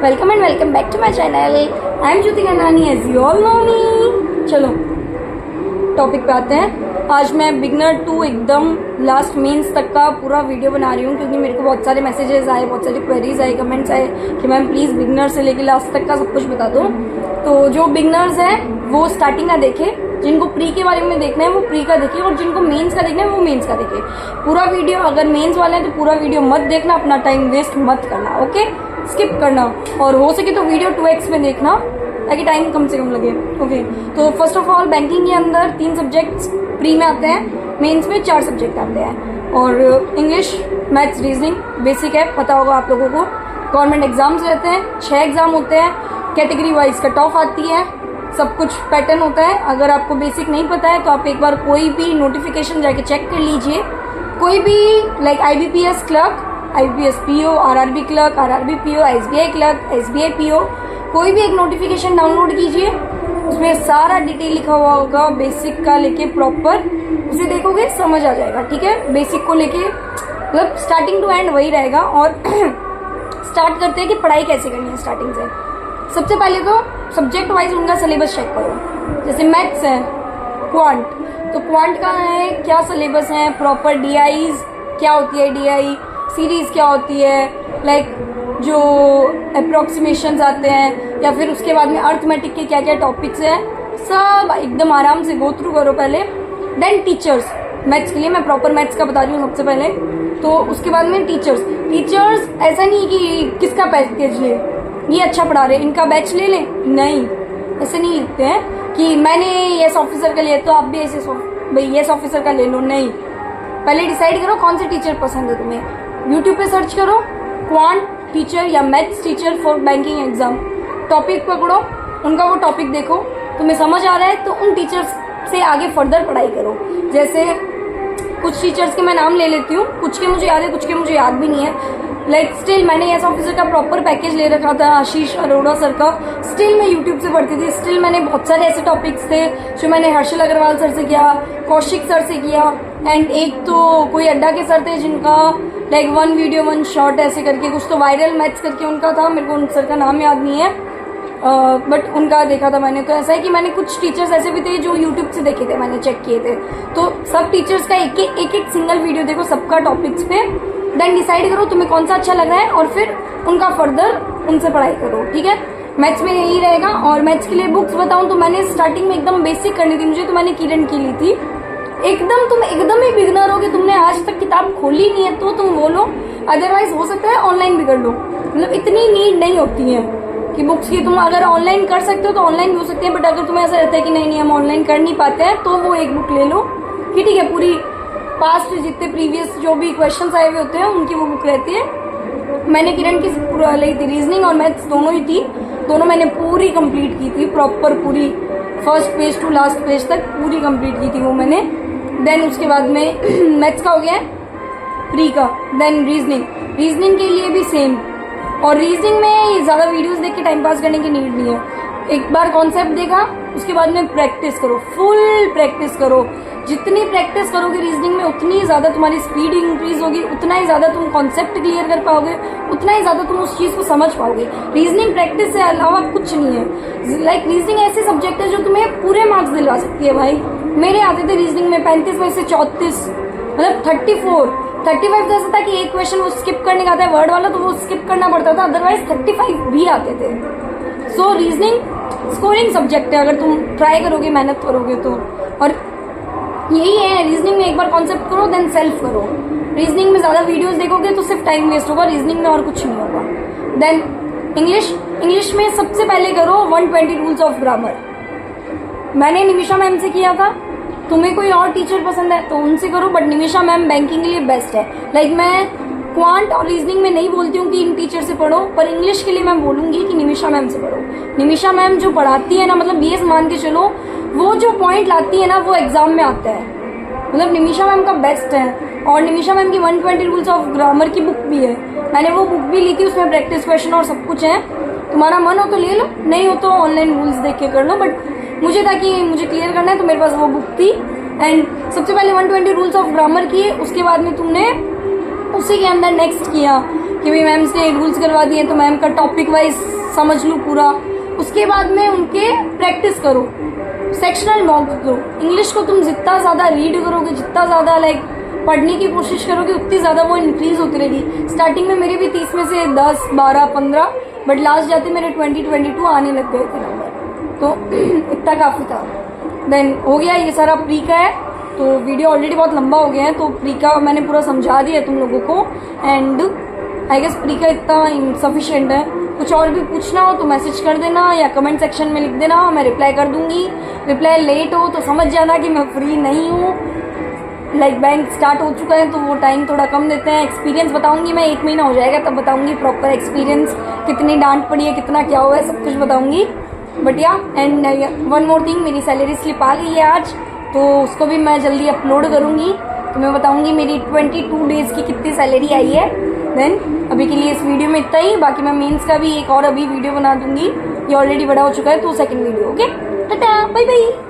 Welcome and welcome back to my channel. I am Jyoti Gandani, as you all know me. चलो topic पे आते हैं। आज मैं बिगनर टू एकदम लास्ट मेंस तक का पूरा वीडियो बना रही हूँ, क्योंकि मेरे को बहुत सारे मैसेजेस आए, बहुत सारी क्वेरीज आए, कमेंट्स आए कि मैम प्लीज़ बिगनर से लेके लास्ट तक का सब कुछ बता दो। तो जो बिगनर्स हैं वो स्टार्टिंग का देखें, जिनको प्री के बारे में देखना है वो प्री का देखें, और जिनको मेंस का देखना है वो मेंस का देखें। पूरा वीडियो, अगर मेंस वाले हैं तो पूरा वीडियो मत देखना, अपना टाइम वेस्ट मत करना, ओके, स्किप करना, और हो सके तो वीडियो 2x में देखना ताकि टाइम कम से कम लगे, ओके। तो फर्स्ट ऑफ ऑल बैंकिंग के अंदर 3 सब्जेक्ट्स प्री में आते हैं, मेंस में 4 सब्जेक्ट आते हैं, और इंग्लिश, मैथ्स, रीजनिंग बेसिक है, पता होगा आप लोगों को। गवर्नमेंट एग्जाम्स रहते हैं, 6 एग्जाम होते हैं, कैटेगरी वाइज कट ऑफ आती है, सब कुछ पैटर्न होता है। अगर आपको बेसिक नहीं पता है तो आप एक बार कोई भी नोटिफिकेशन जाके चेक कर लीजिए, कोई भी like IBPS clerk, IBPS PO, RRB clerk, RRB PO, SBI clerk, SBI PO, कोई भी एक नोटिफिकेशन डाउनलोड कीजिए, उसमें सारा डिटेल लिखा हुआ होगा, बेसिक का लेके प्रॉपर, उसे देखोगे समझ आ जाएगा, ठीक है। बेसिक को लेके मतलब स्टार्टिंग टू एंड वही रहेगा। और स्टार्ट करते हैं कि पढ़ाई कैसे करनी है स्टार्टिंग से। सबसे पहले तो सब्जेक्ट वाइज उनका सिलेबस चेक करो। जैसे मैथ्स है, क्वांट, तो क्वांट का है क्या सिलेबस है, प्रॉपर DIs क्या होती है, DI सीरीज क्या होती है, लाइक जो अप्रोक्सीमेशंस आते हैं, या फिर उसके बाद में अर्थमेटिक के क्या क्या टॉपिक्स हैं, सब एकदम आराम से गो थ्रू करो पहले। देन टीचर्स, मैथ्स के लिए मैं प्रॉपर मैथ्स का बता रही हूँ सबसे पहले। तो उसके बाद में टीचर्स ऐसा नहीं कि किसका पैकेज ले, ये अच्छा पढ़ा रहे इनका बैच ले लें, नहीं, ऐसे नहीं लिखते हैं कि मैंने यस ऑफिसर का लिया तो आप भी ऐसे भाई यस ऑफिसर का ले लो, नहीं। पहले डिसाइड करो कौन से टीचर पसंद है तुम्हें। यूट्यूब पे सर्च करो क्वांट टीचर या maths teacher for banking exam, topic पकड़ो, उनका वो टॉपिक देखो, तुम्हें समझ आ रहा है तो उन टीचर्स से आगे फर्दर पढ़ाई करो। जैसे कुछ टीचर्स के मैं नाम ले लेती हूँ, कुछ के मुझे याद है, कुछ के मुझे याद भी नहीं है। लाइक स्टिल मैंने एस ऑफिसर का प्रॉपर पैकेज ले रखा था, आशीष अरोड़ा सर का। स्टिल मैं यूट्यूब से पढ़ती थी, स्टिल मैंने बहुत सारे ऐसे टॉपिक्स थे जो मैंने हर्षल अग्रवाल सर से किया, कौशिक सर से किया, एंड एक तो कोई अड्डा के सर थे जिनका लाइक 1 वीडियो 1 शॉट ऐसे करके कुछ तो वायरल मैथ्स करके उनका था, मेरे को उन सर का नाम याद नहीं है, बट उनका देखा था मैंने। तो ऐसा है कि मैंने कुछ टीचर्स ऐसे भी थे जो यूट्यूब से देखे थे, मैंने चेक किए थे। तो सब टीचर्स का एक सिंगल वीडियो देखो सबका टॉपिक्स पे, देन डिसाइड करो तुम्हें कौन सा अच्छा लग रहा है, और फिर उनका फर्दर उनसे पढ़ाई करो, ठीक है। मैथ्स में यही रहेगा। और मैथ्स के लिए बुक्स बताऊं तो मैंने स्टार्टिंग में एकदम बेसिक करनी थी मुझे, तो मैंने किरण की ली थी। तुम एकदम ही बिगनर हो कि तुमने आज तक किताब खोली नहीं है तो तुम बोलो, अदरवाइज हो सकता है ऑनलाइन भी कर लो। मतलब इतनी नीड नहीं होती है कि बुक्स की, तुम अगर ऑनलाइन कर सकते हो तो ऑनलाइन भी हो सकते हैं, बट अगर तुम्हें ऐसा रहता है कि नहीं हम ऑनलाइन कर नहीं पाते हैं तो वो एक बुक ले लो कि ठीक है, पूरी पास्ट जितने प्रीवियस जो भी क्वेश्चंस आए हुए होते हैं उनकी वो बुक रहती है। मैंने किरण की पूरा ली थी, रीजनिंग और मैथ्स दोनों ही थी, दोनों मैंने पूरी कंप्लीट की थी, प्रॉपर पूरी first page to last page तक पूरी कंप्लीट की थी वो मैंने। देन उसके बाद में मैथ्स का हो गया प्री का, देन रीजनिंग के लिए भी सेम। और रीजनिंग में ज़्यादा वीडियोस देख के टाइम पास करने की नीड नहीं है, एक बार कॉन्सेप्ट देखा उसके बाद में प्रैक्टिस करो, फुल प्रैक्टिस करो। जितनी प्रैक्टिस करोगे रीजनिंग में उतनी ज़्यादा तुम्हारी स्पीड इंक्रीज होगी, उतना ही ज़्यादा तुम कॉन्सेप्ट क्लियर कर पाओगे, उतना ही ज़्यादा तुम उस चीज़ को समझ पाओगे। रीजनिंग प्रैक्टिस से अलावा कुछ नहीं है। लाइक रीजनिंग ऐसे सब्जेक्ट है जो तुम्हें पूरे मार्क्स दिलवा सकती है भाई। मेरे आते थे रीजनिंग में 35 में से 34, मतलब 35 जैसा था कि एक क्वेश्चन वो स्किप करने का आता है वर्ड वाला तो वो स्किप करना पड़ता था, अदरवाइज 35 भी आते थे। सो रीजनिंग स्कोरिंग सब्जेक्ट है अगर तुम ट्राई करोगे, मेहनत करोगे तो। और यही है, रीजनिंग में एक बार कॉन्सेप्ट करो देन सेल्फ करो। रीजनिंग में ज़्यादा वीडियोस देखोगे तो सिर्फ टाइम वेस्ट होगा, रीजनिंग में और कुछ नहीं होगा। देन इंग्लिश में सबसे पहले करो 120 रूल्स ऑफ ग्रामर। मैंने निमिषा मैम से किया था, तुम्हें कोई और टीचर पसंद है तो उनसे करो, बट निमिषा मैम बैंकिंग के लिए बेस्ट है। लाइक मैं क्वांट और रीजनिंग में नहीं बोलती हूँ कि इन टीचर से पढ़ो, पर इंग्लिश के लिए मैं बोलूंगी कि निमिषा मैम से पढ़ो। निमिषा मैम जो पढ़ाती है ना, मतलब ये मान के चलो वो जो पॉइंट लाती है ना वो एग्जाम में आता है, मतलब निमिषा मैम का बेस्ट है। और निमिषा मैम की 120 रूल्स ऑफ ग्रामर की बुक भी है, मैंने वो बुक भी ली थी, उसमें प्रैक्टिस क्वेश्चन और सब कुछ है। तुम्हारा मन हो तो ले लो, नहीं हो तो ऑनलाइन रूल्स देख के कर लो, बट मुझे था कि मुझे क्लियर करना है तो मेरे पास वो बुक थी। एंड सबसे पहले 120 रूल्स ऑफ ग्रामर किए, उसके बाद में तुमने उसी के अंदर नेक्स्ट किया कि भाई मैम से रूल्स करवा दिए तो मैम का टॉपिक वाइज समझ लूँ पूरा। उसके बाद में उनके प्रैक्टिस करो, सेक्शनल मॉक दो। इंग्लिश को तुम जितना ज़्यादा रीड करोगे, जितना ज़्यादा लाइक पढ़ने की कोशिश करोगे, उतनी ज़्यादा वो इंक्रीज होती रहेगी। स्टार्टिंग में मेरे भी 30 में से 10, 12, 15, बट लास्ट जाते मेरे 20, 22 आने लग गए थे नंबर, तो इतना काफ़ी था। देन हो गया ये सारा प्री का है, तो वीडियो ऑलरेडी बहुत लंबा हो गया है, तो प्री का मैंने पूरा समझा दिया तुम लोगों को। एंड आई गेस प्री का इतना इनसफिशिएंट है। कुछ और भी पूछना हो तो मैसेज कर देना या कमेंट सेक्शन में लिख देना, मैं रिप्लाई कर दूंगी। रिप्लाई लेट हो तो समझ जाना कि मैं फ्री नहीं हूँ, लाइक बैंक स्टार्ट हो चुका है तो वो टाइम थोड़ा कम देते हैं। एक्सपीरियंस बताऊंगी मैं, 1 महीना हो जाएगा तब बताऊंगी प्रॉपर एक्सपीरियंस, कितनी डांट पड़ी है, कितना क्या हुआ है, सब कुछ बताऊंगी। बट या एंड वन मोर थिंग, मेरी सैलरी स्लिप आ गई है आज, तो उसको भी मैं जल्दी अपलोड करूंगी, तो मैं बताऊंगी मेरी 22 डेज की कितनी सैलरी आई है। देन अभी के लिए इस वीडियो में इतना ही, बाकी मैं मेंस का भी एक और अभी वीडियो बना दूंगी, ये ऑलरेडी बड़ा हो चुका है तो second video. Okay, tata, bye bye.